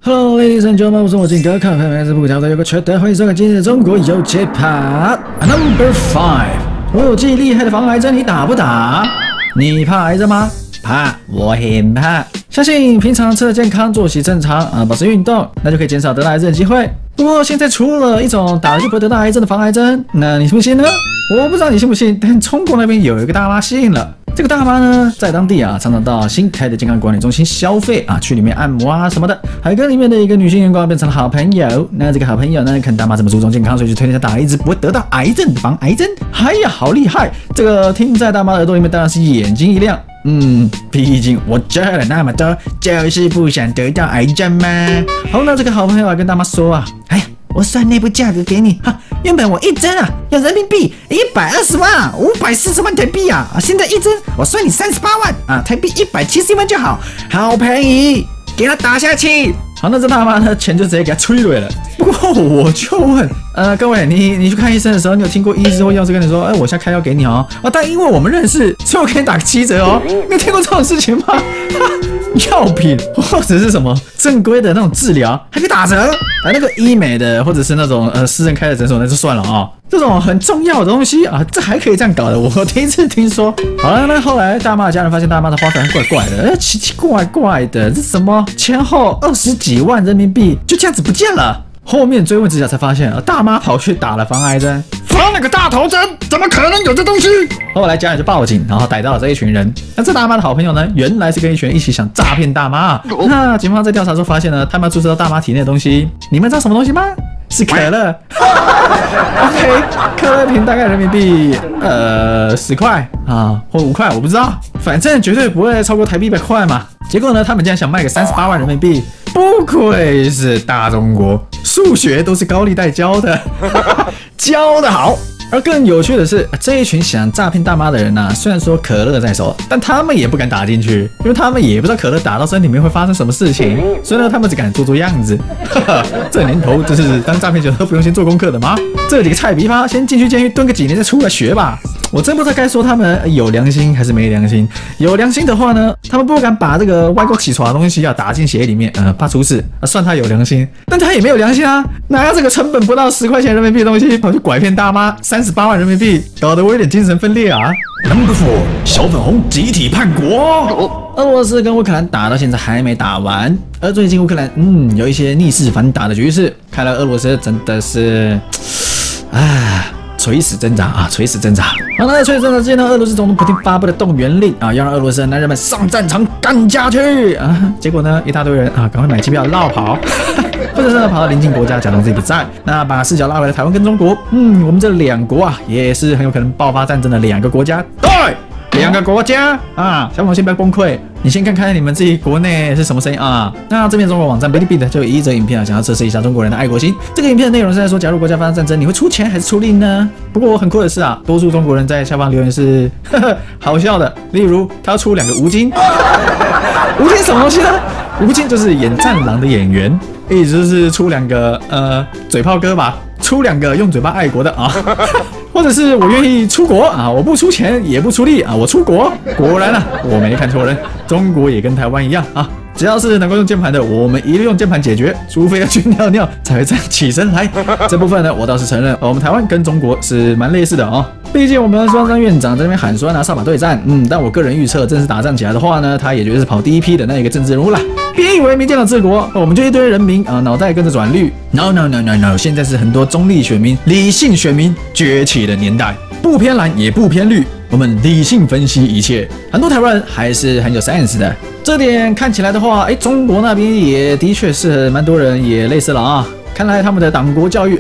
Hello, ladies and gentlemen， 我是我金哥，看看是不条的有个缺德，欢迎收看今天的中国有节拍 Number 5。我有最厉害的防癌针，你打不打？你怕癌症吗？怕，我很怕。相信平常吃的健康，作息正常保持运动，那就可以减少得到癌症的机会。不过现在出了一种打了就不会得到癌症的防癌针，那你信不信呢？我不知道你信不信，但中国那边有一个大妈信了。这个大妈呢，在当地常常到新开的健康管理中心消费去里面按摩什么的，还跟里面的一个女性员工变成了好朋友。那这个好朋友呢，看大妈这么注重健康，所以就推荐她打了一支不会得到癌症的防癌针。哎呀，好厉害！这个听在大妈的耳朵里面，当然是眼睛一亮。毕竟我赚了那么多，就是不想得到癌症嘛。好，那这个好朋友跟大妈说哎呀，我算内部价格给你原本我一针要人民币120万，540万台币现在一针我算你38万台币171万就好，好便宜，给他打下去。好，那这大妈呢，钱就直接给他吹了。不过我就问，各位，你去看医生的时候，你有听过医师或药师跟你说，我现在开药给你但因为我们认识，所以我给你打个7折你有听过这种事情吗？药品或者是什么正规的那种治疗还可以打折那个医美的或者是那种私人开的诊所那就算了这种很重要的东西这还可以这样搞的，我第一次听说。好了，那后来大妈的家人发现大妈的花费怪怪的，奇奇怪怪的，这什么前后20几万人民币就这样子不见了。后面追问之下才发现大妈跑去打了防癌针，防了个大头针，怎么可能有这东西？后来家人就报警，然后逮到了这一群人。那这大妈的好朋友呢，原来是跟一群人一起想诈骗大妈那警方在调查中发现呢，他们要注射到大妈体内的东西，你们知道什么东西吗？是可乐。OK， 可乐瓶大概人民币10块或5块，我不知道，反正绝对不会超过台币100块嘛。结果呢，他们竟然想卖个38万人民币，不愧是大中国，数学都是高利贷教的，教得好。而更有趣的是，这一群想诈骗大妈的人虽然说可乐在手，但他们也不敢打进去，因为他们也不知道可乐打到身体里面会发生什么事情，所以呢，他们只敢做样子。这年头就是当诈骗者都不用先做功课的吗？这几个菜逼吧，先进去监狱蹲个几年再出来学吧。我真不知道该说他们有良心还是没良心。有良心的话呢，他们不敢把这个歪勾起床的东西打进血液里面，怕出事，算他有良心。但他也没有良心拿这个成本不到10块钱人民币的东西跑去拐骗大妈38万人民币，搞得我有点精神分裂Number 4， 小粉红集体叛国。俄罗斯跟乌克兰打到现在还没打完，而最近乌克兰有一些逆势反打的局势，看来俄罗斯真的是垂死挣扎垂死挣扎。好，那在垂死挣扎之间呢，俄罗斯总统普京发布了动员令要让俄罗斯的男人们上战场干下去结果呢，一大堆人赶快买机票绕跑，或者是跑到邻近国家假装自己不在，那把视角拉回来台湾跟中国，我们这2国也是很有可能爆发战争的2个国家。对，2个国家小粉先不要崩溃，你先看看你们自己国内是什么声音那这边中国网站 Bilibili 就有一则影片想要测试一下中国人的爱国心。这个影片的内容是在说，假如国家发生战争，你会出钱还是出力呢？不过很酷的是多数中国人在下方留言是好笑的，例如他要出2个吴京。吴京什么东西呢？吴京就是演战狼的演员，意思就是出2个嘴炮哥吧，出2个用嘴巴爱国的或者是我愿意出国我不出钱也不出力我出国。果然我没看错人，中国也跟台湾一样只要是能够用键盘的，我们一律用键盘解决，除非要去尿尿才会站起身来。这部分呢，我倒是承认，我们台湾跟中国是蛮类似的毕竟我们双张院长在那边喊说拿扫把对战，但我个人预测，正式打仗起来的话呢，他也绝对是跑第一批的那一个政治人物啦。别以为民进党治国，我们就一堆人民脑袋跟着转绿。No， 现在是很多中立选民、理性选民崛起的年代，不偏蓝也不偏绿，我们理性分析一切。很多台湾人还是很有 sense 的，这点看起来的话，中国那边也的确是蛮多人也类似了看来他们的党国教育，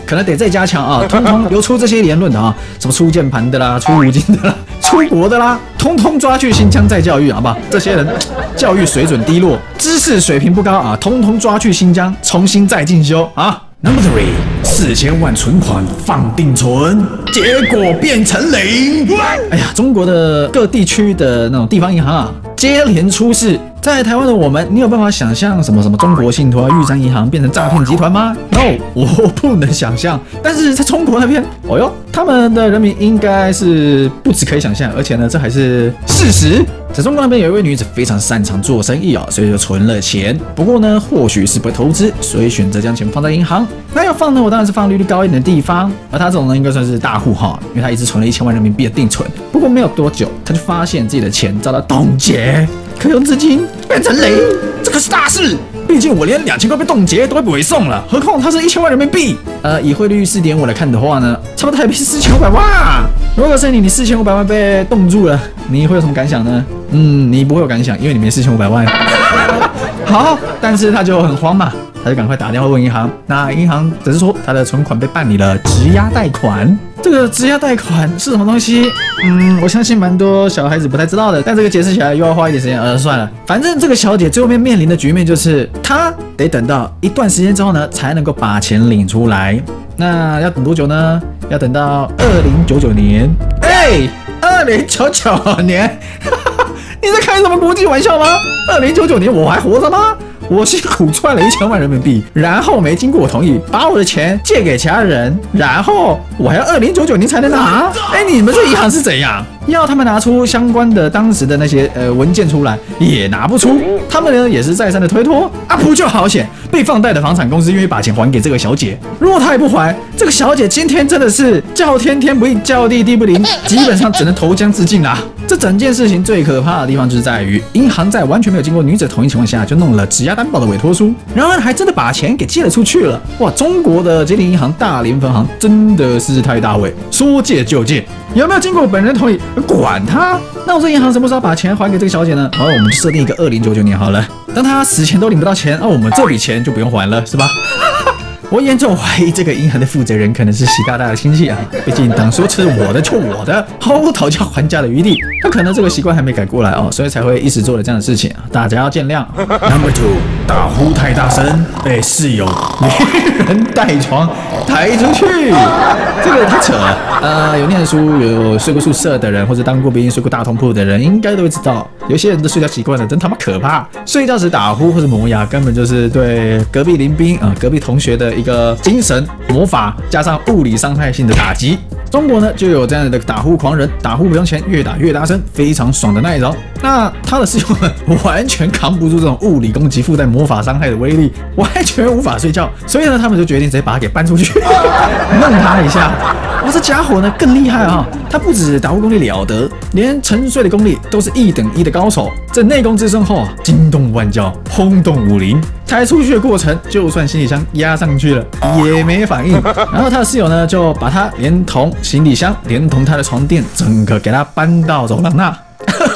可能得再加强通通有出这些言论的什么出键盘的啦，出五金的啦，出国的啦，通通抓去新疆再教育，好不好？这些人教育水准低落，知识水平不高通通抓去新疆重新再进修Number 3，4000万存款放定存，结果变成0。哎呀，中国的各地区的那种地方银行接连出事。在台湾的我们，你有办法想象什么中国信托、玉山银行变成诈骗集团吗 ？No， 我不能想象。但是在中国那边，哦哟，他们的人民应该是不只可以想象，而且呢，这还是事实。在中国那边有一位女子非常擅长做生意啊，所以就存了钱。不过呢，或许是不会投资，所以选择将钱放在银行。那要放呢，我当然是放利率高一点的地方。而她这种呢，应该算是大户哈，因为她一直存了1000万人民币的定存。不过没有多久，她就发现自己的钱遭到冻结。可用资金变成零，这可是大事。毕竟我连2000块被冻结都会不送了，何况它是1000万人民币。以汇率4.5来看的话呢，差不多台币是4500万。如果是你4500万被冻住了，你会有什么感想呢？你不会有感想，因为你没4500万。好，但是他就很慌嘛，他就赶快打电话问银行。那银行只是说他的存款被办理了质押贷款。这个质押贷款是什么东西？我相信蛮多小孩子不太知道的，但这个解释起来又要花一点时间。算了，反正这个小姐最后面临的局面就是，她得等到一段时间之后呢，才能够把钱领出来。那要等多久呢？要等到2099年。2099年，你在开什么国际玩笑吗？2099年我还活着吗？我辛苦赚了1000万人民币，然后没经过我同意，把我的钱借给其他人，然后我还要2099年才能拿。你们这银行是怎样？要他们拿出相关的当时的那些文件出来，也拿不出。他们呢也是再三的推脱。不就好险，被放贷的房产公司愿意把钱还给这个小姐。如果她也不还，这个小姐今天真的是叫天天不应，叫地地不灵，基本上只能投江自尽啦。这整件事情最可怕的地方就是在于，银行在完全没有经过女子同意情况下，就弄了质押担保的委托书，然而还真的把钱给借了出去了。哇，中国的接连银行大连分行真的是太大位，说借就借，有没有经过本人同意？管他！那我这银行什么时候把钱还给这个小姐呢？我们就设定一个2099年好了。当她死前都领不到钱，我们这笔钱就不用还了，是吧？我严重怀疑这个银行的负责人可能是习大大的亲戚啊，毕竟当初是我的就我的，毫无讨价还价的余地。他可能这个习惯还没改过来所以才会一时做了这样的事情大家要见谅。Number 2， 打呼太大声，被室友连人带床抬出去，这个太扯了。有念书、有睡过宿舍的人，或者当过兵、睡过大通铺的人，应该都会知道，有些人的睡觉习惯了真他妈可怕。睡觉时打呼或者磨牙，根本就是对隔壁邻兵隔壁同学的一个精神魔法加上物理伤害性的打击。中国呢就有这样的打呼狂人，打呼不用钱，越打越大声，非常爽的那一种。那他的室友们完全扛不住这种物理攻击附带魔法伤害的威力，完全无法睡觉，所以呢他们就决定直接把他给搬出去，弄他一下。哇，这家伙呢更厉害他不止打呼功力了得，连沉睡的功力都是1等1的高手。这内功之声后惊动万教，轰动武林。抬出去的过程，就算行李箱压上去了也没反应。然后他的室友呢就把他连同行李箱，连同他的床垫，整个给他搬到走廊那。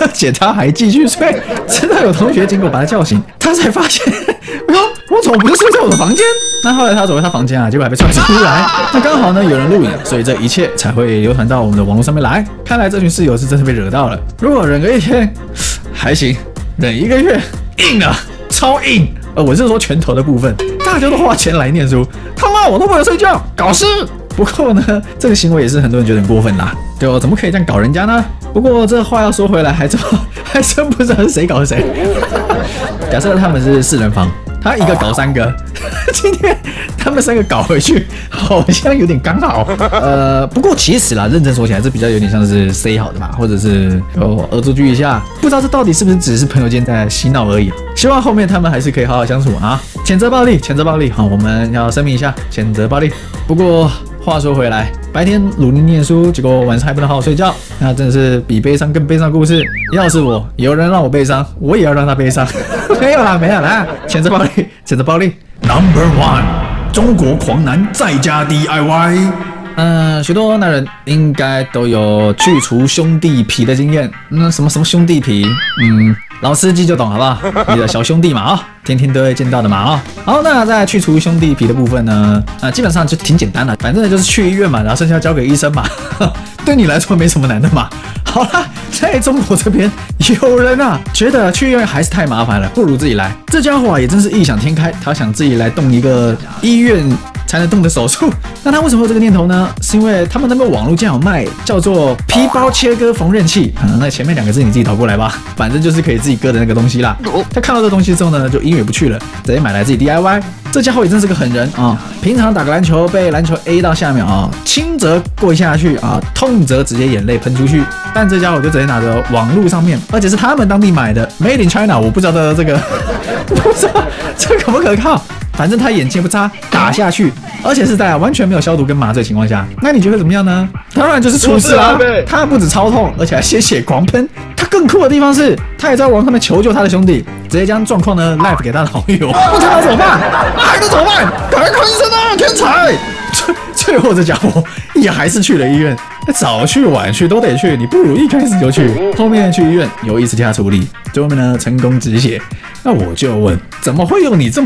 而且他还继续睡，直到有同学经过把他叫醒，他才发现，我怎么不是睡在我的房间？那后来他走回他房间结果还被传出来。那刚好呢有人录影，所以这一切才会流传到我们的网络上面来。看来这群室友是真的被惹到了。如果忍个1天还行，忍1个月硬了，超硬。我是说拳头的部分，大家都花钱来念书，他妈我都不能睡觉，搞事。不过呢，这个行为也是很多人觉得很过分啦，对怎么可以这样搞人家呢？不过这话要说回来，还真不知道是谁搞谁。假设他们是4人房，他一个搞3个，今天他们3个搞回去，好像有点刚好。不过其实啦，认真说起来，这比较有点像是 say 好的嘛，或者是恶作剧一下，不知道这到底是不是只是朋友间在嬉闹而已。希望后面他们还是可以好好相处谴责暴力，谴责暴力。我们要声明一下，谴责暴力。不过话说回来，白天努力念书，结果晚上还不能好好睡觉，那真的是比悲伤更悲伤的故事。要是我有人让我悲伤，我也要让他悲伤。没有啦，谴责暴力，谴责暴力。Number 1， 中国狂男在家 DIY。许多男人应该都有去除兄弟皮的经验。什么兄弟皮？老司机就懂好不好？你的小兄弟嘛天天都会见到的嘛好，那在去除兄弟皮的部分呢，基本上就挺简单的，反正就是去医院嘛，然后剩下交给医生嘛。对你来说没什么难的嘛。好啦，在中国这边有人啊觉得去医院还是太麻烦了，不如自己来。这家伙啊也真是异想天开，他想自己来动一个医院才能动的手术。那他为什么有这个念头呢？是因为他们那边网络竟然有卖叫做皮包切割缝纫器。那前面2个字你自己导过来吧，反正就是可以自己割的那个东西啦。他看到这东西之后呢，就医院也不去了，直接买来自己 DIY。这家伙也真是个狠人啊！平常打个篮球被篮球 A 到下面啊，轻则跪下去啊，痛则直接眼泪喷出去。但这家伙就直接拿着网络上面，而且是他们当地买的 ，Made in China， 我不知道这个，不知道这可不可靠。反正他眼睛不眨，打下去，而且是在完全没有消毒跟麻醉的情况下，那你觉得怎么样呢？当然就是出事啦！他不止超痛，而且还鲜血狂喷。他更酷的地方是，他也在网上面求救他的兄弟，直接将状况呢 live 给他的好友。不知道怎么办？还能怎么办？赶快看医生啊！天才！最后这家伙也还是去了医院，早去晚去都得去，你不如一开始就去。后面去医院有医师替他处理，最后面呢成功止血。那我就问，怎么会有你这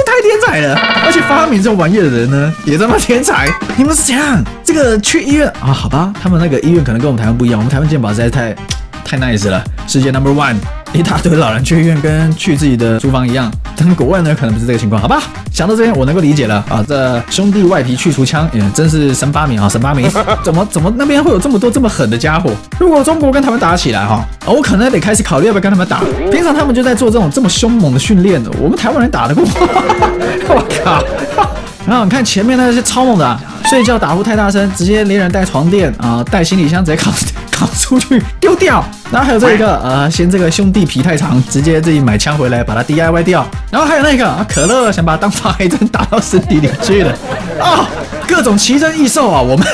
太天才了！而且发明这玩意的人呢，也这么天才。你们是怎样？这个去医院啊？好吧，他们那个医院可能跟我们台湾不一样，我们台湾健保实在太 nice 了，世界 No.1， 一大堆老人去医院跟去自己的书房一样。但国外呢，可能不是这个情况，好吧？想到这边，我能够理解了啊。这兄弟外皮去除枪，也真是神发明啊，神发明！怎么那边会有这么多这么狠的家伙？如果中国跟他们打起来哈，我可能得开始考虑要不要跟他们打。平常他们就在做这么凶猛的训练，我们台湾人打得过？我靠！然后你看前面那些超猛的啊，睡觉打呼太大声，直接连人带床垫啊，带行李箱直接扛出去丢掉。然后还有这一个嫌这个兄弟皮太长，直接自己买枪回来把它 DIY 掉。然后还有那个可乐想把它当发黑针打到身体里去了啊，各种奇珍异兽啊，我们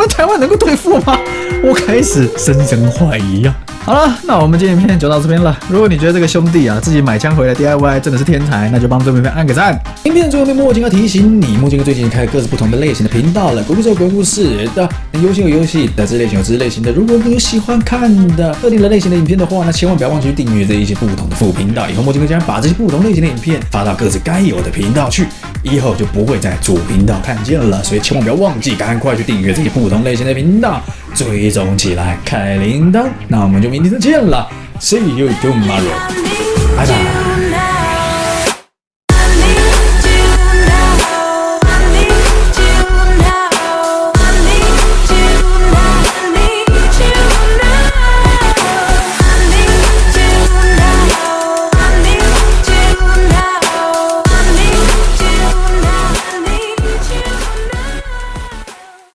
台湾能够对付吗？我开始深深怀疑啊。好了，那我们今天影片就到这边了。如果你觉得这个兄弟啊自己买枪回来 DIY 真的是天才，那就帮这部影片按个赞。影片最后面墨镜要提醒你，墨镜最近开了各自不同的类型的频道了，鬼故事有鬼故事的，游戏有游戏的，知类型有知类型的。如果你有喜欢看的特定的类型的影片的话，那千万不要忘记去订阅这一些不同的副频道。以后墨镜将把这些不同类型的影片发到各自该有的频道去，以后就不会在主频道看见了。所以千万不要忘记，赶快去订阅这些不同类型的频道，追踪起来，开铃铛。那我们就明天再见了 ，See you tomorrow，拜拜。